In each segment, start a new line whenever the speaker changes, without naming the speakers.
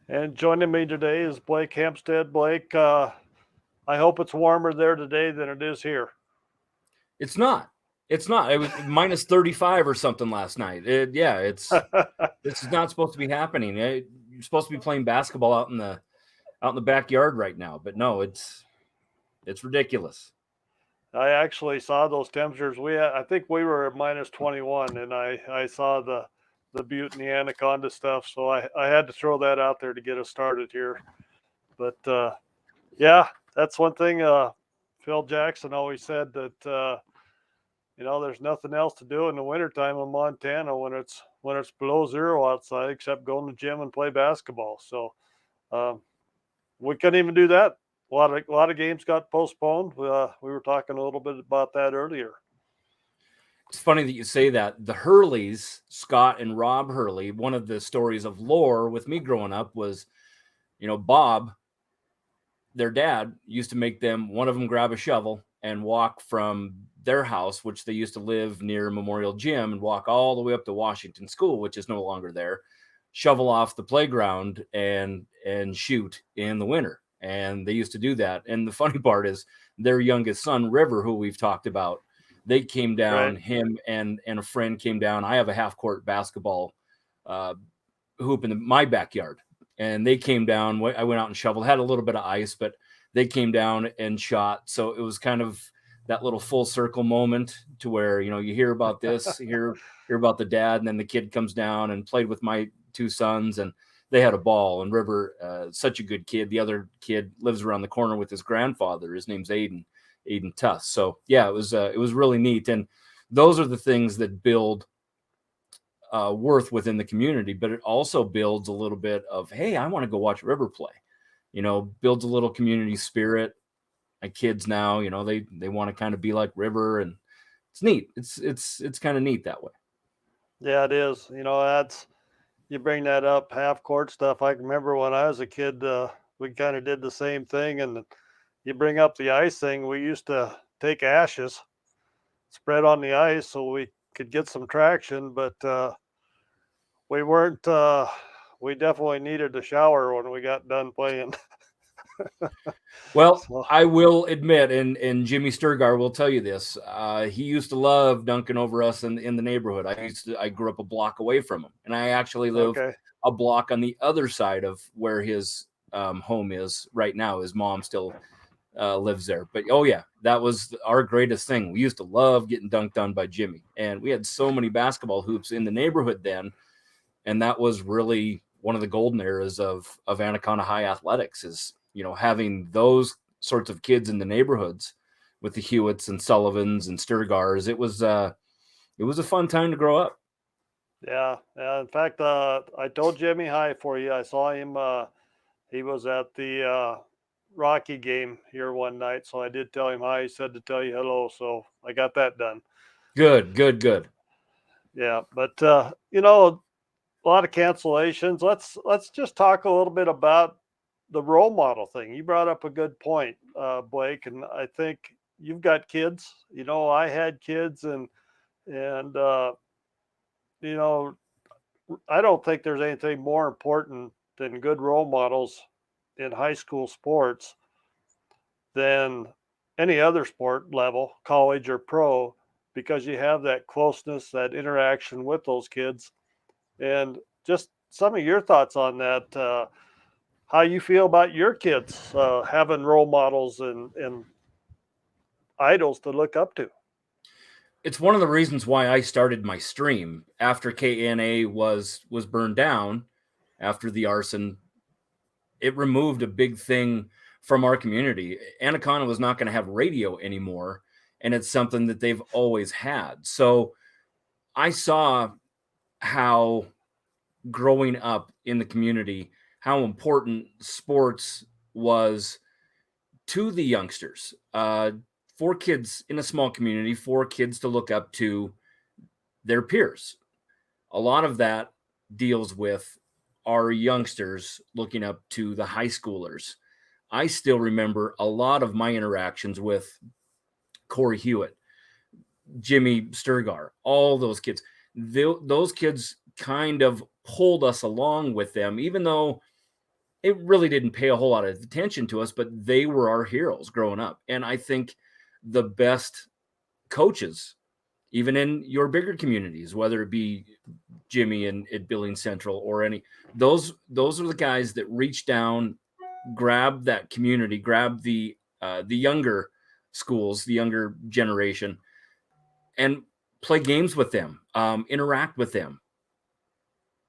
And joining me today is Blake Hempstead. Blake, I hope it's warmer there today than it is here.
It's not. It's not. It was minus 35 or something last night. Yeah, this is not supposed to be happening. You're supposed to be playing basketball out in the backyard right now, but no, it's ridiculous.
I actually saw those temperatures. I think we were at minus 21, and I saw the Butte and the Anaconda stuff, so I had to throw that out there to get us started here. But yeah, that's one thing. Phil Jackson always said that there's nothing else to do in the wintertime in Montana when it's below zero outside except go in the gym and play basketball. So um, we couldn't even do that. A lot of games got postponed. We were talking a little bit about that earlier.
It's funny that you say that. The Hurleys, Scott and Rob Hurley, one of the stories of lore with me growing up was, Bob, their dad, used to make them, one of them grab a shovel and walk from their house, which they used to live near Memorial Gym, and walk all the way up to Washington School, which is no longer there, shovel off the playground and shoot in the winter. And they used to do that. And the funny part is their youngest son, River, who we've talked about, they came down,
Right.
him and a friend came down. I have a half court basketball uh, hoop in my backyard, and they came down. I went out and shoveled, had a little bit of ice, but they came down and shot. So it was kind of that little full circle moment to where, you hear about this, hear about the dad, and then the kid comes down and played with my two sons, and they had a ball. And River, such a good kid. The other kid lives around the corner with his grandfather. His name's Aiden Tuss. So yeah, it was really neat. And those are the things that build worth within the community, but it also builds a little bit of, hey, I want to go watch River play. Builds a little community spirit. My kids now, they want to kind of be like River, and it's neat. It's kind of neat that way.
Yeah, it is. That's you bring that up half court stuff. I can remember when I was a kid, we kind of did the same thing. And you bring up the ice thing. We used to take ashes, spread on the ice so we could get some traction, but we weren't. We definitely needed a shower when we got done playing.
Well,
So
I will admit, and Jimmy Sturgar will tell you this. He used to love dunking over us in the neighborhood. I grew up a block away from him, and I actually live
okay,
a block on the other side of where his home is right now. His mom still lives there. But oh yeah, that was our greatest thing. We used to love getting dunked on by Jimmy, and we had so many basketball hoops in the neighborhood then, and that was really one of the golden eras of Anaconda High athletics. Is having those sorts of kids in the neighborhoods with the Hewitts and Sullivans and Sturgars. It was a fun time to grow up.
yeah, yeah. In fact, I told Jimmy hi for you. I saw him. He was at the Rocky game here one night, so I did tell him hi. He said to tell you hello, so I got that done.
Good, good, good.
Yeah, but a lot of cancellations. Let's just talk a little bit about the role model thing. You brought up a good point, Blake, and I think you've got kids. I had kids, and you know, I don't think there's anything more important than good role models in high school sports than any other sport level, college or pro, because you have that closeness, that interaction with those kids, and just some of your thoughts on that. How you feel about your kids having role models and idols to look up to.
It's one of the reasons why I started my stream after KNA was burned down after the arson. It removed a big thing from our community. Anaconda was not going to have radio anymore, and it's something that they've always had. So I saw how growing up in the community, how important sports was to the youngsters. For kids in a small community, for kids to look up to their peers. A lot of that deals with our youngsters looking up to the high schoolers. I still remember a lot of my interactions with Corey Hewitt, Jimmy Sturgar, all those kids. Those kids kind of pulled us along with them, even though it really didn't pay a whole lot of attention to us, but they were our heroes growing up. And I think the best coaches, even in your bigger communities, whether it be Jimmy and at Billings Central or any, those are the guys that reach down, grab that community, grab the younger schools, the younger generation, and play games with them, interact with them.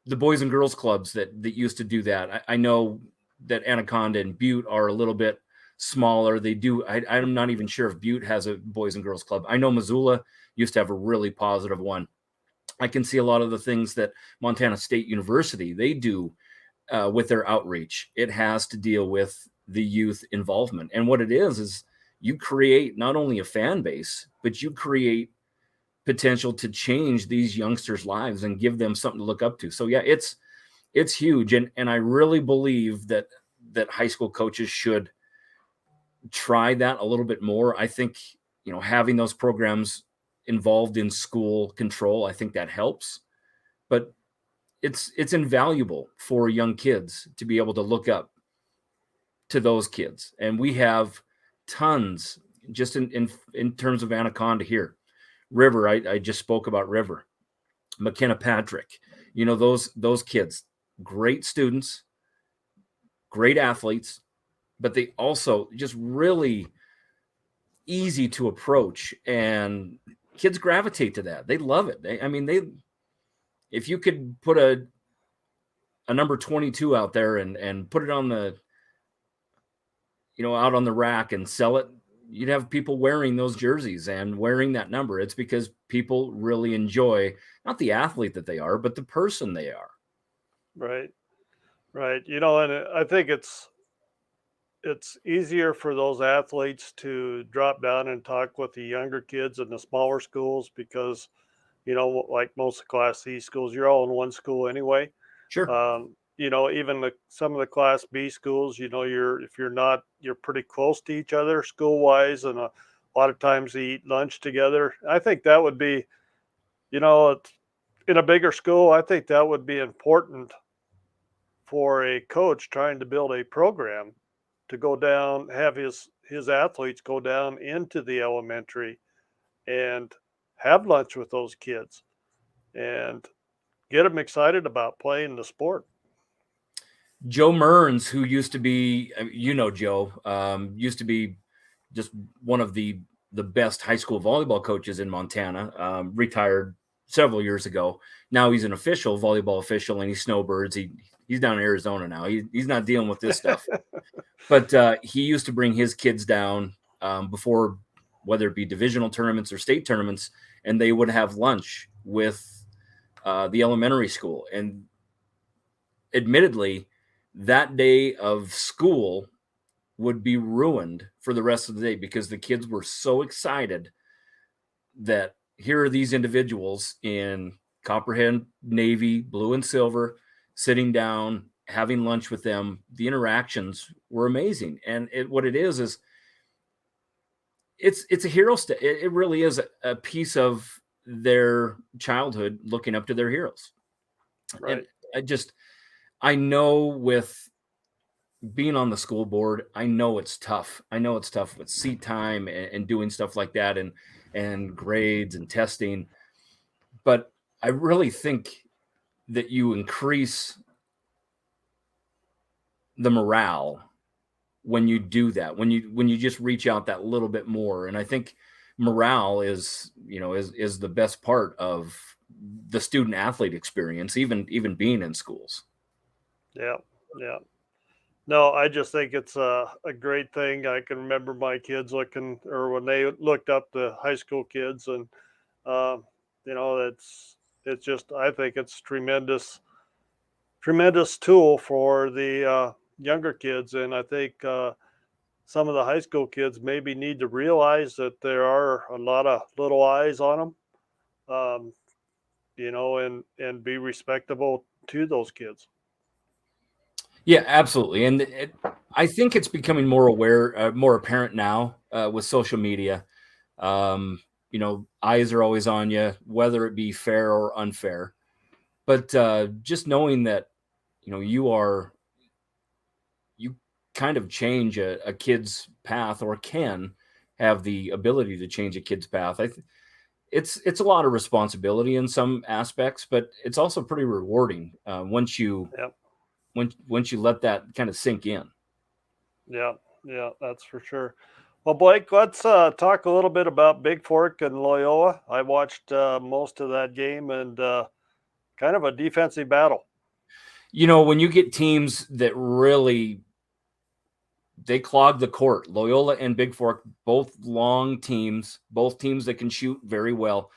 The boys and girls clubs that used to do that. I know that Anaconda and Butte are a little bit smaller. They do. I'm not even sure if Butte has a boys and girls club. I know Missoula used to have a really positive one. I can see a lot of the things that Montana State University they do with their outreach. It has to deal with the youth involvement, and what it is you create not only a fan base, but you create potential to change these youngsters' lives and give them something to look up to. So yeah, it's huge, and I really believe that high school coaches should try that a little bit more. I think having those programs involved in school control, I think that helps, but it's invaluable for young kids to be able to look up to those kids, and we have tons just in terms of Anaconda here. River, I just spoke about River, McKenna Patrick, those kids, great students, great athletes, but they also just really easy to approach, and kids gravitate to that. They love it. If you could put a number 22 out there and put it on the, out on the rack and sell it, you'd have people wearing those jerseys and wearing that number. It's because people really enjoy not the athlete that they are, but the person they are.
Right. Right. And I think it's easier for those athletes to drop down and talk with the younger kids in the smaller schools because, like most of Class C schools, you're all in one school anyway.
Sure.
Even some of the Class B schools, if you're not, you're pretty close to each other school wise, and a lot of times they eat lunch together. I think that would be, in a bigger school, I think that would be important for a coach trying to build a program to go down, have his athletes go down into the elementary and have lunch with those kids and get them excited about playing the sport.
Joe Mearns, who used to be, Joe, used to be just one of the best high school volleyball coaches in Montana, retired several years ago. Now he's an official, volleyball official, and he snowbirds. He's down in Arizona now. He's not dealing with this stuff. But he used to bring his kids down before, whether it be divisional tournaments or state tournaments, and they would have lunch with the elementary school. And admittedly, that day of school would be ruined for the rest of the day because the kids were so excited that here are these individuals in Copperhead, Navy, blue and silver, sitting down, having lunch with them. The interactions were amazing. And what it is it's a hero. It really is a piece of their childhood looking up to their heroes.
Right.
And I know with being on the school board, I know it's tough. I know it's tough with seat time and doing stuff like that and grades and testing. But I really think that you increase the morale when you do that, when you just reach out that little bit more. And I think morale is the best part of the student athlete experience, even being in schools.
Yeah. Yeah. No, I just think it's a great thing. I can remember my kids looking, or when they looked up the high school kids, and um, it's just, I think it's tremendous tool for the younger kids, and I think some of the high school kids maybe need to realize that there are a lot of little eyes on them, and be respectable to those kids.
Yeah, absolutely. And I think it's becoming more more apparent now with social media. Eyes are always on you, whether it be fair or unfair. But just knowing that, you are kind of change a kid's path, or can have the ability to change a kid's path. It's a lot of responsibility in some aspects, but it's also pretty rewarding once you
Yep.
once you let that kind of sink in.
Yeah. Yeah. That's for sure. Well, Blake, let's talk a little bit about Big Fork and Loyola. I watched most of that game and kind of a defensive battle.
When you get teams that really they clog the court, Loyola and Big Fork, both long teams, both teams that can shoot very well,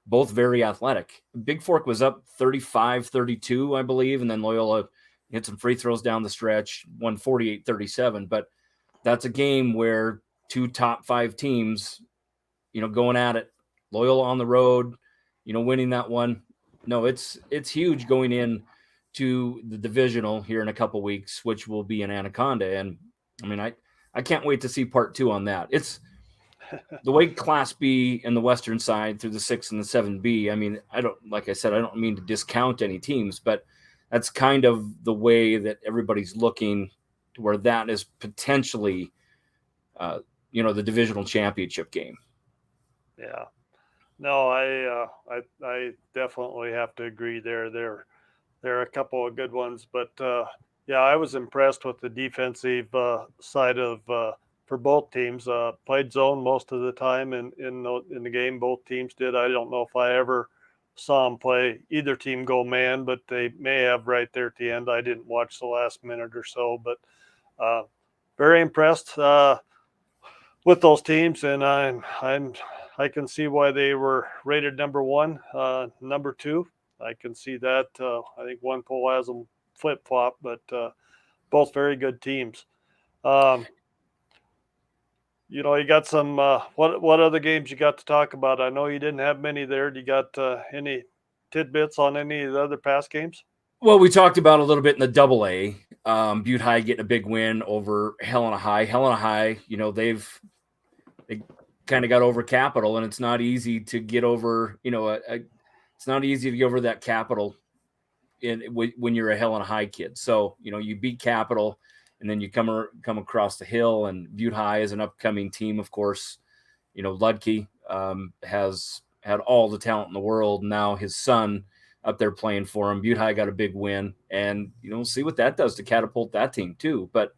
both very athletic. Big Fork was up 35-32, I believe, and then Loyola hit some free throws down the stretch, won 48-37. But that's a game where two top five teams, going at it. Loyola on the road, winning that one. No, it's huge going in to the divisional here in a couple weeks, which will be in Anaconda. And I mean, I can't wait to see part two on that. It's the way Class B and the Western side through the 6 and the 7B. I mean, like I said, I don't mean to discount any teams, but that's kind of the way that everybody's looking to where that is potentially, the divisional championship game.
Yeah. No, I definitely have to agree there. There are a couple of good ones, but yeah, I was impressed with the defensive side of for both teams. Played zone most of the time in the game. Both teams did. I don't know if I ever saw them play either team go man, but they may have right there at the end. I didn't watch the last minute or so, but uh, very impressed with those teams, and I can see why they were rated number one, number two. I can see that. I think one poll has them flip flop, but both very good teams. Um, you got some. What other games you got to talk about? I know you didn't have many there. Do you got any tidbits on any of the other past games?
Well, we talked about a little bit in the double A. Butte High getting a big win over Helena High. Helena High, they kind of got over Capital, and it's not easy to get over. It's not easy to get over that Capital when you're a Helena High kid. So you beat Capital, and then you come across the hill, and Butte High is an upcoming team, of course. Ludke has had all the talent in the world. Now his son up there playing for him. Butte High got a big win, and see what that does to catapult that team too. But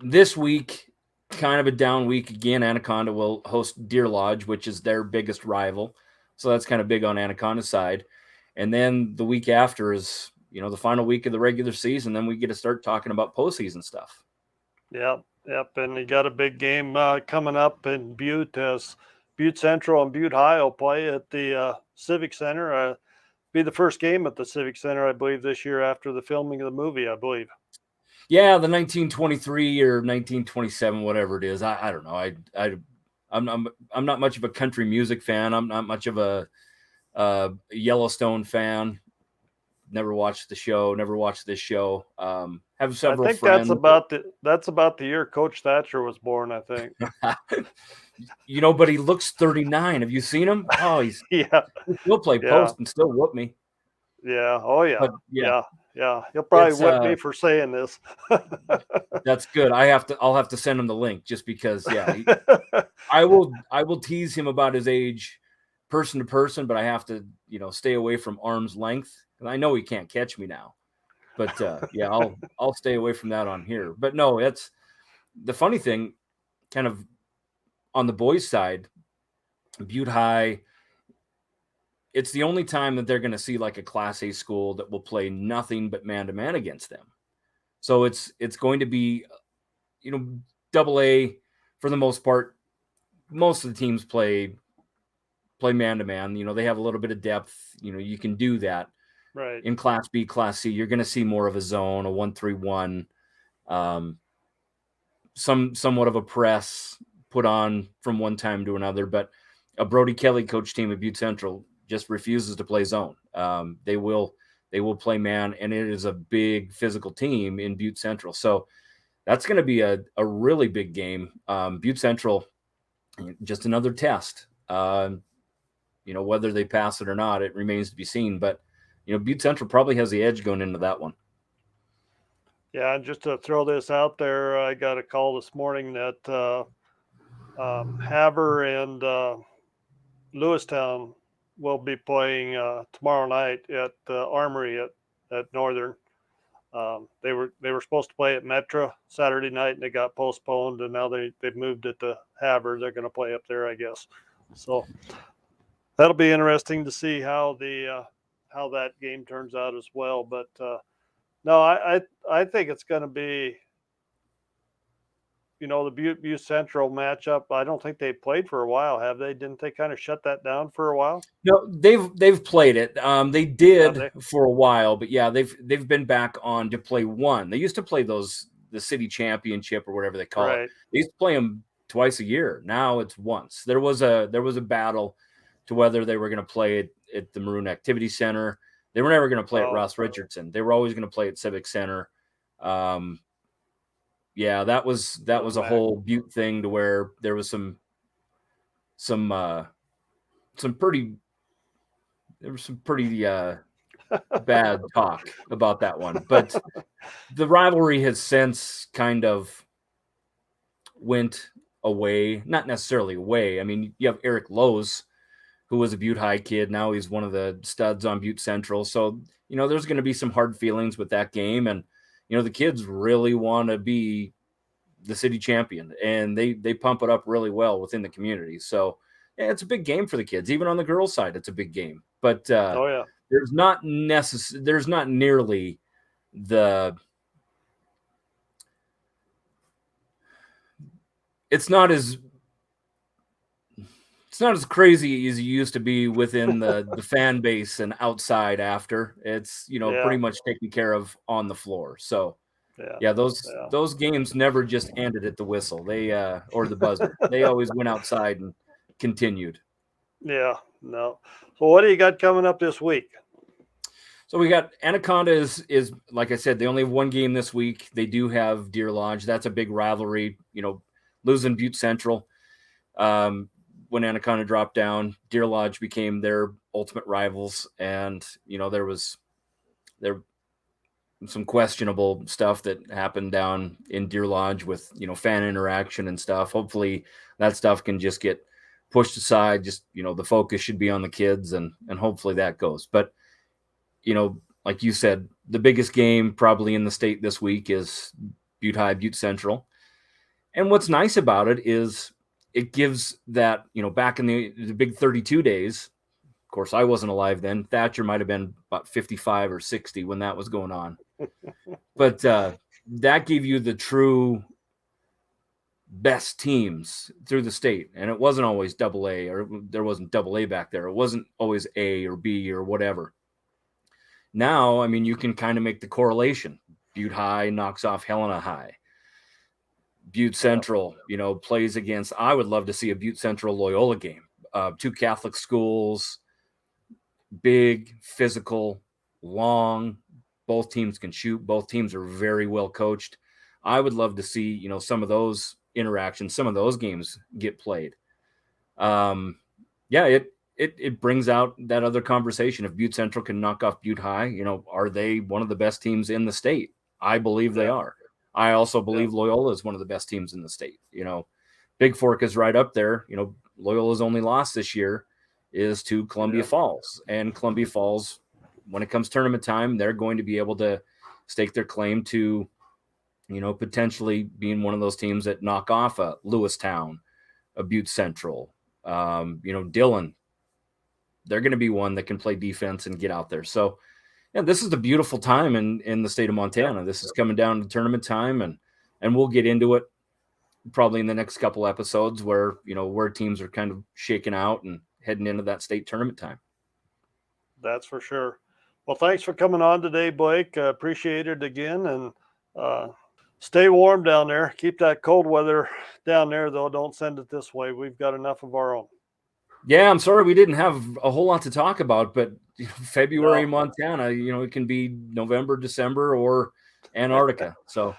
this week, kind of a down week again. Anaconda will host Deer Lodge, which is their biggest rival, so that's kind of big on Anaconda's side. And then the week after is the final week of the regular season. Then we get to start talking about postseason stuff.
Yep, yep. And you got a big game coming up in Butte as Butte Central and Butte High will play at the Civic Center. Be the first game at the Civic Center, I believe, this year after the filming of the movie, I believe.
Yeah, the 1923 or 1927, whatever it is. I don't know. I'm not much of a country music fan. I'm not much of a Yellowstone fan. Never watched the show. Never watched this show. Have several
I think
friends.
that's about the year Coach Thatcher was born. I think.
But he looks 39. Have you seen him? Oh,
Yeah,
he'll play
yeah,
post and still whoop me.
yeah. Oh yeah,
But yeah,
yeah, yeah. He'll probably
it's
whip me for saying this.
that's good. I'll have to send him the link just because. Yeah, I will tease him about his age, person to person, but I have to stay away from arm's length, and I know he can't catch me now. But yeah, I'll stay away from that on here. But no, it's the funny thing, kind of on the boys' side, Butte High. It's the only time that they're going to see like a Class A school that will play nothing but man to man against them. So it's going to be, double A for the most part. Most of the teams play man to man. They have a little bit of depth. You can do that.
Right.
In Class B, Class C, you're going to see more of a zone, a 1-3-1, somewhat of a press put on from one time to another. But a Brody Kelly coach team at Butte Central just refuses to play zone. They will play man, and it is a big physical team in Butte Central. So that's going to be a really big game. Butte Central, just another test. Whether they pass it or not, it remains to be seen. But Butte Central probably has the edge going into that one.
Yeah, and just to throw this out there, I got a call this morning that Haver and Lewistown will be playing tomorrow night at the Armory at Northern. They were supposed to play at Metra Saturday night, and they got postponed, and now they've moved it to Haver. They're going to play up there, I guess. So that'll be interesting to see how that game turns out as well. But no, I think it's going to be, the Butte Central matchup. I don't think they played for a while, have they? Didn't they kind of shut that down for a while?
No, they've played it. They
Have
did
they?
for a while, but yeah, they've been back on to play one. They used to play the city championship or whatever they call it.
Right.
They used to play them twice a year. Now it's once. There was a battle to whether they were going to play it at the Maroon Activity Center. They were never going to play at
Oh,
Ross Richardson. They were always going to play at Civic Center. Yeah, that was a
Mac.
whole Butte thing to where there was some pretty bad talk about that one. But the rivalry has since kind of went away, not necessarily away. I mean, you have Eric Lowe's, who was a Butte High kid. Now he's one of the studs on Butte Central. So, there's going to be some hard feelings with that game. And, the kids really want to be the city champion, and they pump it up really well within the community. So, yeah, it's a big game for the kids. Even on the girls' side, it's a big game. But
Oh yeah.
there's not nearly the it's not as crazy as it used to be within the fan base and outside after. It's,
Yeah.
pretty much taken care of on the floor. So,
Yeah.
yeah, those
Yeah.
those games never just ended at the whistle. They or the buzzer. They always went outside and continued.
Yeah. No. So what do you got coming up this week?
So we got Anaconda is like I said, they only have one game this week. They do have Deer Lodge. That's a big rivalry. Losing Butte Central. When Anaconda dropped down, Deer Lodge became their ultimate rivals, and there was some questionable stuff that happened down in Deer Lodge with fan interaction and stuff. Hopefully, that stuff can just get pushed aside. Just the focus should be on the kids, and hopefully that goes. But like you said, the biggest game probably in the state this week is Butte High, Butte Central. And what's nice about it is it gives that, back in the big 32 days, of course, I wasn't alive then. Thatcher might have been about 55 or 60 when that was going on. But that gave you the true best teams through the state. And it wasn't always double A, or there wasn't double A back there. It wasn't always A or B or whatever. Now, I mean, you can kind of make the correlation. Butte High knocks off Helena High. Butte Central, plays against. I would love to see a Butte Central Loyola game. Two Catholic schools, big, physical, long. Both teams can shoot. Both teams are very well coached. I would love to see, some of those interactions, some of those games get played. It brings out that other conversation. If Butte Central can knock off Butte High, are they one of the best teams in the state? I believe they are. I also believe Loyola is one of the best teams in the state. Big Fork is right up there. Loyola's only loss this year is to Columbia Falls. And Columbia Falls, when it comes tournament time, they're going to be able to stake their claim to, potentially being one of those teams that knock off a Lewistown, a Butte Central, Dillon. They're going to be one that can play defense and get out there. So, yeah, this is a beautiful time in the state of Montana. This is coming down to tournament time, and we'll get into it probably in the next couple episodes where teams are kind of shaking out and heading into that state tournament time.
That's for sure. Well, thanks for coming on today, Blake. Appreciate it again, and stay warm down there. Keep that cold weather down there, though. Don't send it this way. We've got enough of our own.
Yeah, I'm sorry we didn't have a whole lot to talk about, but February in Montana, it can be November, December, or Antarctica. So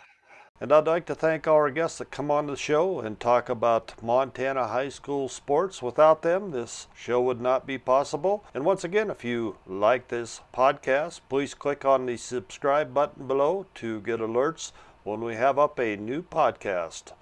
And I'd like to thank our guests that come on the show and talk about Montana high school sports. Without them, this show would not be possible. And once again, if you like this podcast, please click on the subscribe button below to get alerts when we have up a new podcast.